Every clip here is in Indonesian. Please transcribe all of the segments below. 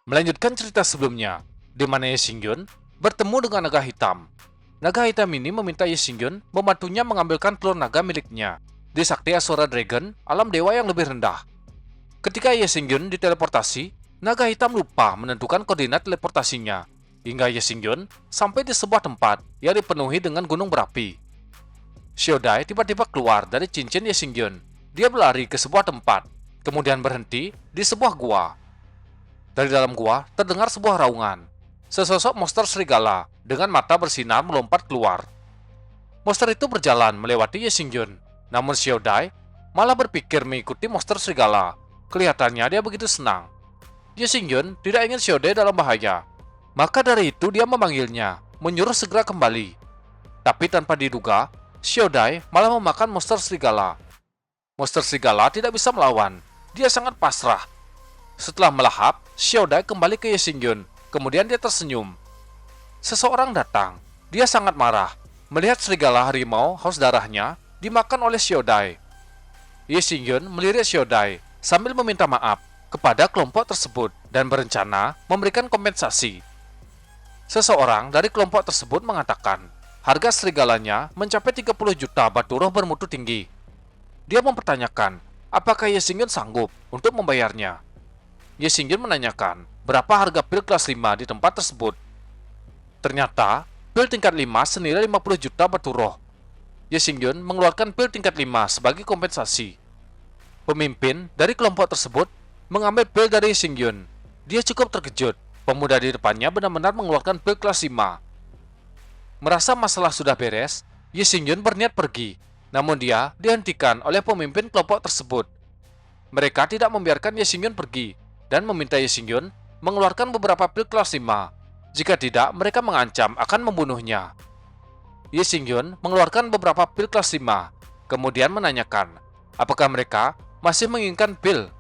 Melanjutkan cerita sebelumnya, di mana Ye Xingyun bertemu dengan naga hitam. Naga hitam ini meminta Ye Xingyun membantunya mengambilkan telur naga miliknya di Sakti Asura Dragon, alam dewa yang lebih rendah. Ketika Ye Xingyun diteleportasi, naga hitam lupa menentukan koordinat teleportasinya, hingga Ye Xingyun sampai di sebuah tempat yang dipenuhi dengan gunung berapi. Xiaodai tiba-tiba keluar dari cincin Ye Xingyun. Dia berlari ke sebuah tempat, kemudian berhenti di sebuah gua. Dari dalam gua terdengar sebuah raungan. Sesosok monster serigala dengan mata bersinar melompat keluar. Monster itu berjalan melewati Ye Xingyun, namun Xiaodai malah berpikir mengikuti monster serigala. Kelihatannya dia begitu senang. Ye Xingyun tidak ingin Xiaodai dalam bahaya. Maka dari itu dia memanggilnya, menyuruh segera kembali. Tapi tanpa diduga, Xiaodai malah memakan monster serigala. Monster serigala tidak bisa melawan. Dia sangat pasrah. Setelah melahap, Xiaodai kembali ke Ye Xingyun. Kemudian dia tersenyum. Seseorang datang. Dia sangat marah melihat serigala harimau haus darahnya dimakan oleh Xiaodai. Ye Xingyun melirik Xiaodai sambil meminta maaf kepada kelompok tersebut dan berencana memberikan kompensasi. Seseorang dari kelompok tersebut mengatakan harga serigalanya mencapai 30 juta batu roh bermutu tinggi. Dia mempertanyakan apakah Ye Xingyun sanggup untuk membayarnya. Ye Xingyun menanyakan berapa harga pil kelas 5 di tempat tersebut. Ternyata, pil tingkat 5 senilai 50 juta batu roh. Ye Xingyun mengeluarkan pil tingkat 5 sebagai kompensasi. Pemimpin dari kelompok tersebut mengambil pil dari Ye Xingyun. Dia cukup terkejut. Pemuda di depannya benar-benar mengeluarkan pil kelas 5. Merasa masalah sudah beres, Ye Xingyun berniat pergi. Namun dia dihentikan oleh pemimpin kelompok tersebut. Mereka tidak membiarkan Ye Xingyun pergi dan meminta Ye Xingyun mengeluarkan beberapa pil kelas 5. Jika tidak, mereka mengancam akan membunuhnya. Ye Xingyun mengeluarkan beberapa pil kelas 5, kemudian menanyakan apakah mereka masih menginginkan pil.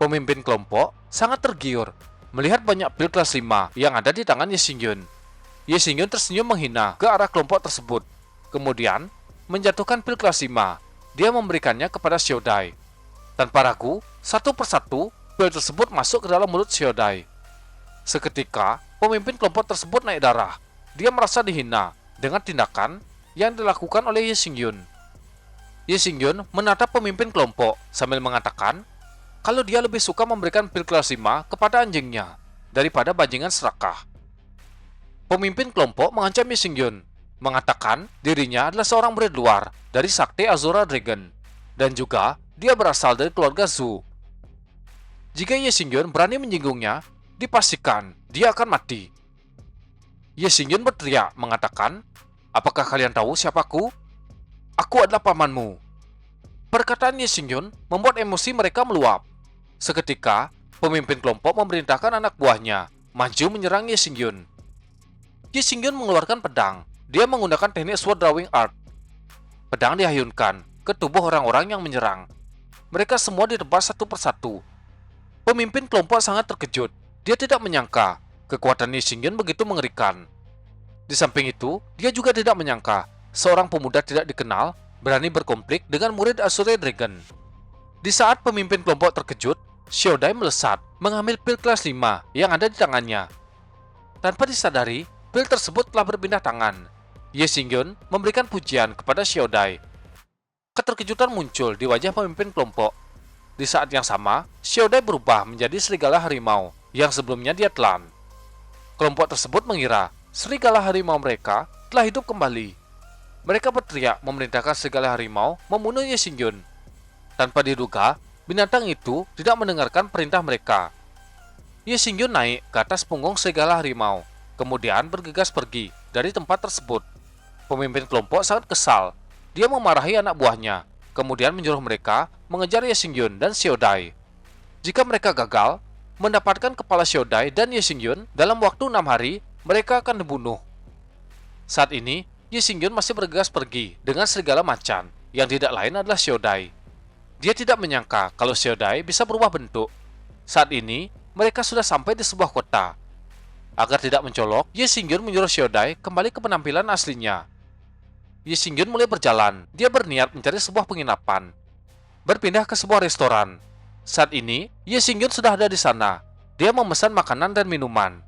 Pemimpin kelompok sangat tergiur melihat banyak pil kelas 5 yang ada di tangan Ye Xingyun. Ye Xingyun tersenyum menghina ke arah kelompok tersebut. Kemudian, menjatuhkan pil kelas 5, dia memberikannya kepada Xiaodai. Tanpa ragu, satu persatu, pil tersebut masuk ke dalam mulut Xiaodai. Seketika, pemimpin kelompok tersebut naik darah. Dia merasa dihina dengan tindakan yang dilakukan oleh Ye Xingyun. Ye Xingyun menatap pemimpin kelompok sambil mengatakan kalau dia lebih suka memberikan pil kelas 5 kepada anjingnya daripada bajingan serakah. Pemimpin kelompok mengancam Ye Xingyun, mengatakan dirinya adalah seorang murid luar dari Sakti Azura Dragon, dan juga dia berasal dari keluarga Zhu. Jika Ye Xingyun berani menyinggungnya, dipastikan dia akan mati. Ye Xingyun berteriak mengatakan, apakah kalian tahu siapaku? Aku adalah pamanmu. Perkataan Ye Xingyun membuat emosi mereka meluap. Seketika, pemimpin kelompok memerintahkan anak buahnya maju menyerang Ye Xingyun. Ye Xingyun mengeluarkan pedang. Dia menggunakan teknik sword drawing art. Pedang dihayunkan ke tubuh orang-orang yang menyerang. Mereka semua ditebas satu persatu. Pemimpin kelompok sangat terkejut. Dia tidak menyangka kekuatan Ye Xingyun begitu mengerikan. Di samping itu, dia juga tidak menyangka seorang pemuda tidak dikenal berani berkonflik dengan murid Azure Dragon. Di saat pemimpin kelompok terkejut, Xiaodai melesat mengambil pil kelas 5 yang ada di tangannya. Tanpa disadari, pil tersebut telah berpindah tangan. Ye Xingyun memberikan pujian kepada Xiaodai. Keterkejutan muncul di wajah pemimpin kelompok. Di saat yang sama, Xiaodai berubah menjadi serigala harimau yang sebelumnya dia telan. Kelompok tersebut mengira serigala harimau mereka telah hidup kembali. Mereka berteriak memerintahkan serigala harimau membunuh Ye Xingyun. Tanpa diduga, binatang itu tidak mendengarkan perintah mereka. Ye Xingyun naik ke atas punggung serigala harimau, kemudian bergegas pergi dari tempat tersebut. Pemimpin kelompok sangat kesal. Dia memarahi anak buahnya, kemudian menyuruh mereka mengejar Ye Xingyun dan Xiaodai. Jika mereka gagal, mendapatkan kepala Xiaodai dan Ye Xingyun dalam waktu 6 hari, mereka akan dibunuh. Saat ini, Ye Xingyun masih bergegas pergi dengan serigala macan, yang tidak lain adalah Xiaodai. Dia tidak menyangka kalau Xiaodai bisa berubah bentuk. Saat ini, mereka sudah sampai di sebuah kota. Agar tidak mencolok, Ye Xingyun menyuruh Xiaodai kembali ke penampilan aslinya. Ye Xingyun mulai berjalan. Dia berniat mencari sebuah penginapan. Berpindah ke sebuah restoran. Saat ini, Ye Xingyun sudah ada di sana. Dia memesan makanan dan minuman.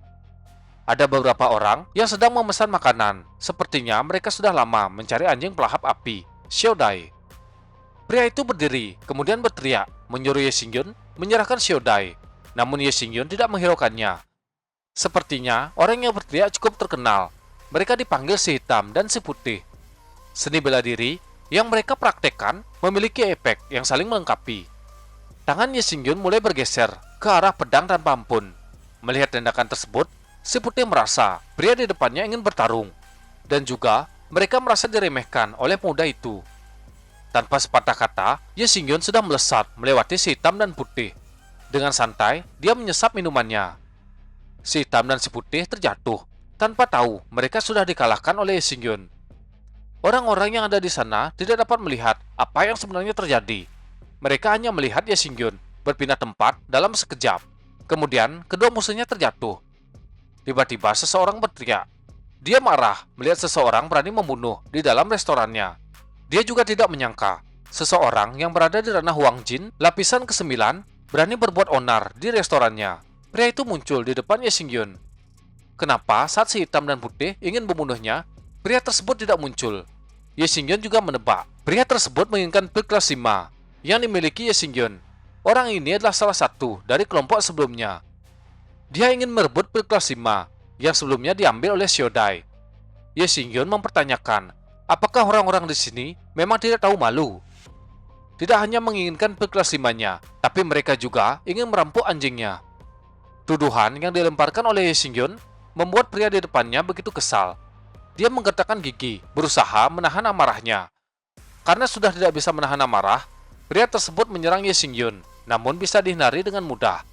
Ada beberapa orang yang sedang memesan makanan. Sepertinya mereka sudah lama mencari anjing pelahap api, Xiaodai. Pria itu berdiri, kemudian berteriak, menyuruh Ye Xingyun menyerahkan Xiaodai. Namun Ye Xingyun tidak menghiraukannya. Sepertinya orang yang berteriak cukup terkenal. Mereka dipanggil si hitam dan si putih. Seni bela diri yang mereka praktekkan memiliki efek yang saling melengkapi. Tangan Ye Xingyun mulai bergeser ke arah pedang dan pampun. Melihat tindakan tersebut, si putih merasa pria di depannya ingin bertarung. Dan juga mereka merasa diremehkan oleh pemuda itu. Tanpa sepatah kata, Ye Xingyun sudah melesat melewati si hitam dan putih. Dengan santai, dia menyesap minumannya. Si hitam dan si putih terjatuh, tanpa tahu mereka sudah dikalahkan oleh Ye Xingyun. Orang-orang yang ada di sana tidak dapat melihat apa yang sebenarnya terjadi. Mereka hanya melihat Ye Xingyun berpindah tempat dalam sekejap. Kemudian, kedua musuhnya terjatuh. Tiba-tiba seseorang berteriak. Dia marah melihat seseorang berani membunuh di dalam restorannya. Dia juga tidak menyangka seseorang yang berada di ranah Huang Jin, lapisan ke-9, berani berbuat onar di restorannya. Pria itu muncul di depan Ye Xingyun. Kenapa saat si hitam dan putih ingin membunuhnya, pria tersebut tidak muncul? Ye Xingyun juga menebak. Pria tersebut menginginkan pil kelas 5 yang dimiliki Ye Xingyun. Orang ini adalah salah satu dari kelompok sebelumnya. Dia ingin merebut pil kelas 5 yang sebelumnya diambil oleh Xiaodai. Ye Xingyun mempertanyakan, apakah orang-orang di sini memang tidak tahu malu? Tidak hanya menginginkan pil kelas 5-nya, tapi mereka juga ingin merampok anjingnya. Tuduhan yang dilemparkan oleh Ye Xingyun membuat pria di depannya begitu kesal. Dia menggertakkan gigi, berusaha menahan amarahnya. Karena sudah tidak bisa menahan amarah, pria tersebut menyerang Ye Xingyun, namun bisa dihindari dengan mudah.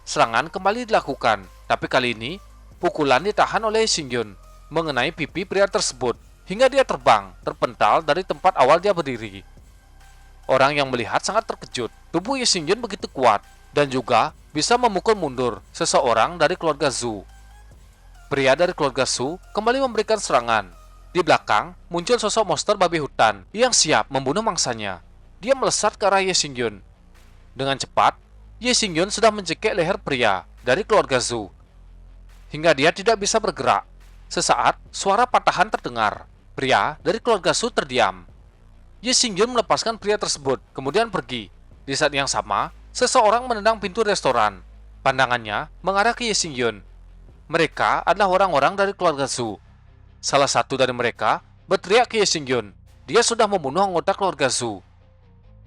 Serangan kembali dilakukan, tapi kali ini pukulan ditahan oleh Ye Xingyun mengenai pipi pria tersebut hingga dia terbang, terpental dari tempat awal dia berdiri. Orang yang melihat sangat terkejut. Tubuh Ye Xingyun begitu kuat dan juga bisa memukul mundur seseorang dari keluarga Zhu. Pria dari keluarga Zhu kembali memberikan serangan. Di belakang muncul sosok monster babi hutan yang siap membunuh mangsanya. Dia melesat ke arah Ye Xingyun. Dengan cepat, Ye Xingyun sudah mencekik leher pria dari keluarga Zhu hingga dia tidak bisa bergerak. Sesaat, suara patahan terdengar. Pria dari keluarga Zhu terdiam. Ye Xingyun melepaskan pria tersebut, kemudian pergi. Di saat yang sama, seseorang menendang pintu restoran. Pandangannya mengarah ke Ye Xingyun. Mereka adalah orang-orang dari keluarga Zhu. Salah satu dari mereka berteriak ke Ye Xingyun. Dia sudah membunuh anggota keluarga Zhu.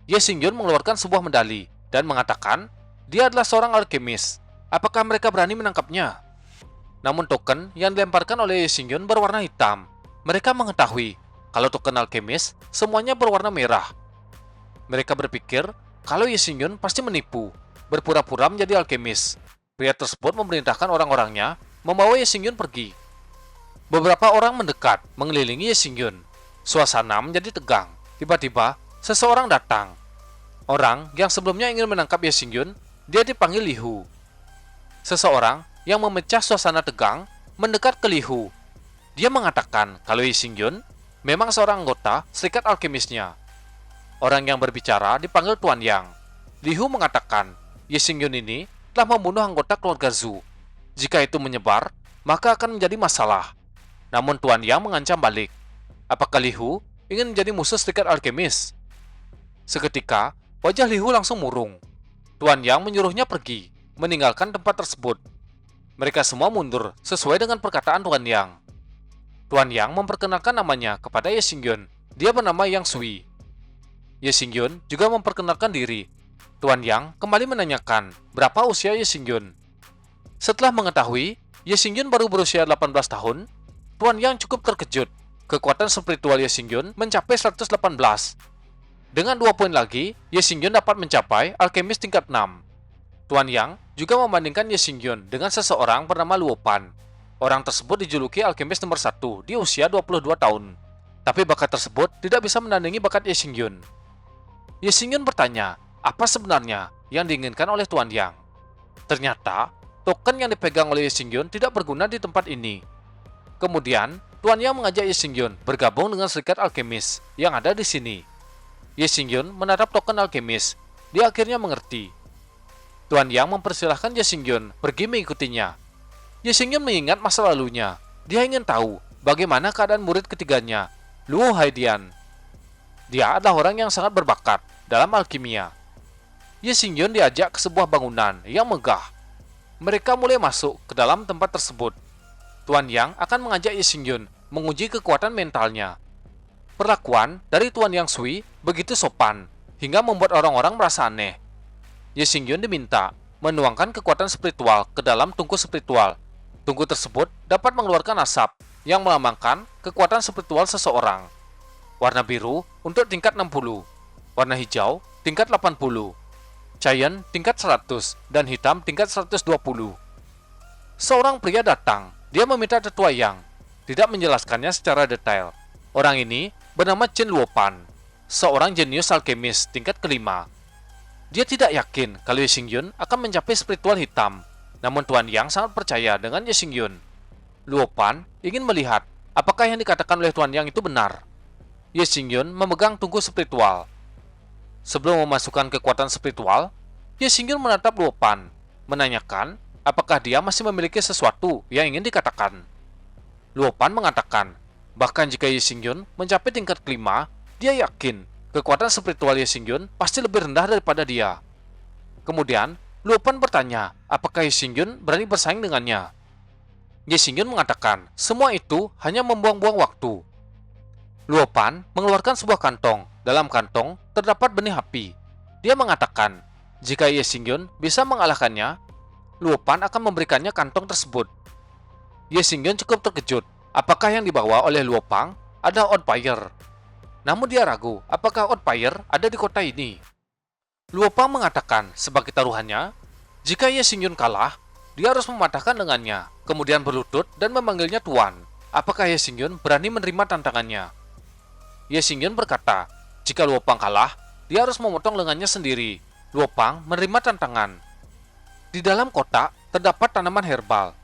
Ye Xingyun mengeluarkan sebuah medali dan mengatakan dia adalah seorang alkemis. Apakah mereka berani menangkapnya? Namun token yang dilemparkan oleh Ye Xingyun berwarna hitam. Mereka mengetahui kalau token alkemis semuanya berwarna merah. Mereka berpikir kalau Ye Xingyun pasti menipu, berpura-pura menjadi alkemis. Pria tersebut memerintahkan orang-orangnya membawa Ye Xingyun pergi. Beberapa orang mendekat, mengelilingi Ye Xingyun. Suasana menjadi tegang. Tiba-tiba, seseorang datang. Orang yang sebelumnya ingin menangkap Ye Xingyun, dia dipanggil Li Hu. Seseorang yang memecah suasana tegang mendekat ke Li Hu. Dia mengatakan kalau Ye Xingyun memang seorang anggota serikat alkemisnya. Orang yang berbicara dipanggil Tuan Yang. Li Hu mengatakan Ye Xingyun ini telah membunuh anggota keluarga Zhu. Jika itu menyebar, maka akan menjadi masalah. Namun Tuan Yang mengancam balik. Apakah Li Hu ingin menjadi musuh serikat alkemis? Seketika, wajah Li Hu langsung murung. Tuan Yang menyuruhnya pergi, meninggalkan tempat tersebut. Mereka semua mundur sesuai dengan perkataan Tuan Yang. Tuan Yang memperkenalkan namanya kepada Ye Xingyun. Dia bernama Yang Sui. Ye Xingyun juga memperkenalkan diri. Tuan Yang kembali menanyakan berapa usia Ye Xingyun. Setelah mengetahui Ye Xingyun baru berusia 18 tahun, Tuan Yang cukup terkejut. Kekuatan spiritual Ye Xingyun mencapai 118. Dengan 2 poin lagi, Ye Xingyun dapat mencapai alkemis tingkat 6. Tuan Yang juga membandingkan Ye Xingyun dengan seseorang bernama Luo Pan. Orang tersebut dijuluki alkemis nomor 1 di usia 22 tahun. Tapi bakat tersebut tidak bisa menandingi bakat Ye Xingyun. Ye Xingyun bertanya, apa sebenarnya yang diinginkan oleh Tuan Yang? Ternyata, token yang dipegang oleh Ye Xingyun tidak berguna di tempat ini. Kemudian, Tuan Yang mengajak Ye Xingyun bergabung dengan serikat alkemis yang ada di sini. Ye Xingyun menatap token alkemis. Dia akhirnya mengerti. Tuan Yang mempersilahkan Ye Xingyun pergi mengikutinya. Ye Xingyun mengingat masa lalunya. Dia ingin tahu bagaimana keadaan murid ketiganya, Luo Haidian. Dia adalah orang yang sangat berbakat dalam alkimia. Ye Xingyun diajak ke sebuah bangunan yang megah. Mereka mulai masuk ke dalam tempat tersebut. Tuan Yang akan mengajak Ye Xingyun menguji kekuatan mentalnya. Perlakuan dari Tuan Yang Sui begitu sopan, hingga membuat orang-orang merasa aneh. Ye Xingyun diminta menuangkan kekuatan spiritual ke dalam tungku spiritual. Tungku tersebut dapat mengeluarkan asap yang melambangkan kekuatan spiritual seseorang. Warna biru untuk tingkat 60, warna hijau tingkat 80, Giant tingkat 100, dan hitam tingkat 120. Seorang pria datang. Dia meminta tetua Yang, tidak menjelaskannya secara detail. Orang ini bernama Chen Luopan, seorang jenius alkemis tingkat kelima. Dia tidak yakin kalau Ye Xingyun akan mencapai spiritual hitam, namun Tuan Yang sangat percaya dengan Ye Xingyun. Luopan ingin melihat apakah yang dikatakan oleh Tuan Yang itu benar. Ye Xingyun memegang tungku spiritual. Sebelum memasukkan kekuatan spiritual, Ye Xingyun menatap Luopan, menanyakan apakah dia masih memiliki sesuatu yang ingin dikatakan. Luopan mengatakan, bahkan jika Ye Xingyun mencapai tingkat kelima, dia yakin kekuatan spiritual Ye Xingyun pasti lebih rendah daripada dia. Kemudian, Luopan bertanya apakah Ye Xingyun berani bersaing dengannya. Ye Xingyun mengatakan, semua itu hanya membuang-buang waktu. Luopan mengeluarkan sebuah kantong. Dalam kantong terdapat benih api. Dia mengatakan, jika Ye Xingyun bisa mengalahkannya, Luopan akan memberikannya kantong tersebut. Ye Xingyun cukup terkejut. Apakah yang dibawa oleh Luopang adalah Outfire? Namun dia ragu apakah Outfire ada di kota ini. Luopang mengatakan sebagai taruhannya, jika Ye Xingyun kalah, dia harus mematahkan lengannya, kemudian berlutut dan memanggilnya Tuan. Apakah Ye Xingyun berani menerima tantangannya? Ye Xingyun berkata, jika Luopang kalah, dia harus memotong lengannya sendiri. Luopang menerima tantangan. Di dalam kotak terdapat tanaman herbal.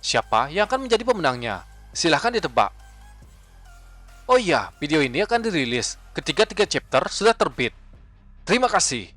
Siapa yang akan menjadi pemenangnya? Silahkan ditebak. Oh iya, video ini akan dirilis ketika 3 chapter sudah terbit. Terima kasih.